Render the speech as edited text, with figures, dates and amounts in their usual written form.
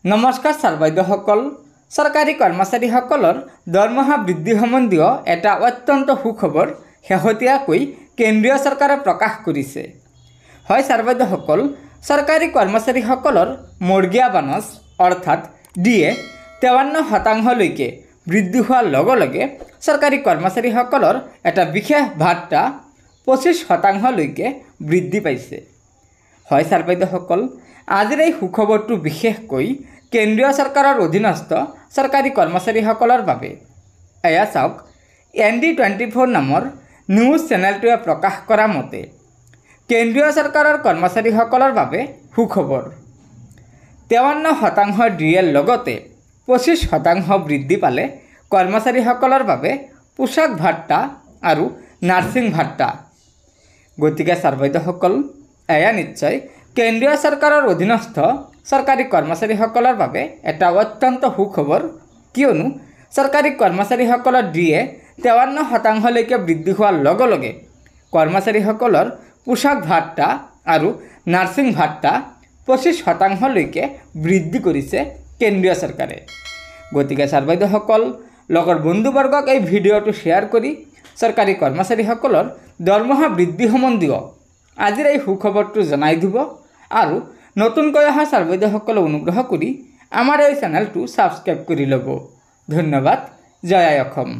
নমস্কাৰ ছাৰ বাইদেউসকল। চৰকাৰী কৰ্মচাৰীসকলৰ দৰমহা বৃদ্ধি সম্বন্ধীয় এটা অত্যন্ত সুখবৰ শেহতীয়াকৈ কেন্দ্ৰীয় চৰকাৰে প্ৰকাশ কৰিছে। হয় ছাৰ বাইদেউসকল, চৰকাৰী কৰ্মচাৰীসকলৰ মৰ্গীয়া বানচ অৰ্থাৎ ডিএ 53% বৃদ্ধি হোৱাৰ লগে লগে চৰকাৰী কৰ্মচাৰীসকলৰ এটা বিশেষ ভাত্তা 25% বৃদ্ধি পাইছে। হয় ছাৰ বাইদেউসকল, আজিৰ এই সুখবৰটো বিশেষকৈ কেন্দ্ৰীয় চৰকাৰৰ অধীনস্থ চৰকাৰী কৰ্মচাৰীসকলৰ বাবে। এয়া চাওক, ND24 নামৰ নিউজ চেনেলটোৱে প্ৰকাশ কৰা মতে কেন্দ্ৰীয় চৰকাৰৰ কৰ্মচাৰীসকলৰ বাবে সুখবৰ। 53% ডিএৰ লগতে 25% বৃদ্ধি পালে কৰ্মচাৰীসকলৰ বাবে পোছাক ভাত্তা আৰু নাৰ্ছিং ভাত্তা। গতিকে ছাৰ বাইদেউসকল, এয়া নিশ্চয় কেন্দ্ৰীয় চৰকাৰৰ অধীনস্থ চৰকাৰী কৰ্মচাৰীসকলৰ বাবে এটা অত্যন্ত সুখবৰ, কিয়নো চৰকাৰী কৰ্মচাৰীসকলৰ ডিএ 53% বৃদ্ধি হোৱাৰ লগে লগে কৰ্মচাৰীসকলৰ পোছাক ভাত্তা আৰু নাৰ্ছিং ভাত্তা 25% বৃদ্ধি কৰিছে কেন্দ্ৰীয় চৰকাৰে। গতিকে ছাৰ বাইদেউসকল, লগৰ বন্ধুবৰ্গক এই ভিডিঅ'টো শ্বেয়াৰ কৰি চৰকাৰী কৰ্মচাৰীসকলৰ দৰমহা বৃদ্ধি সম্বন্ধীয় আজিৰ এই সুখবৰটো জনাই দিব আৰু নতুনকৈ অহা ছাৰ বাইদেউসকলে অনুগ্ৰহ কৰি আমাৰ এই চেনেলটো ছাবস্ক্ৰাইব কৰি ল'ব। ধন্যবাদ। জয় আই অসম।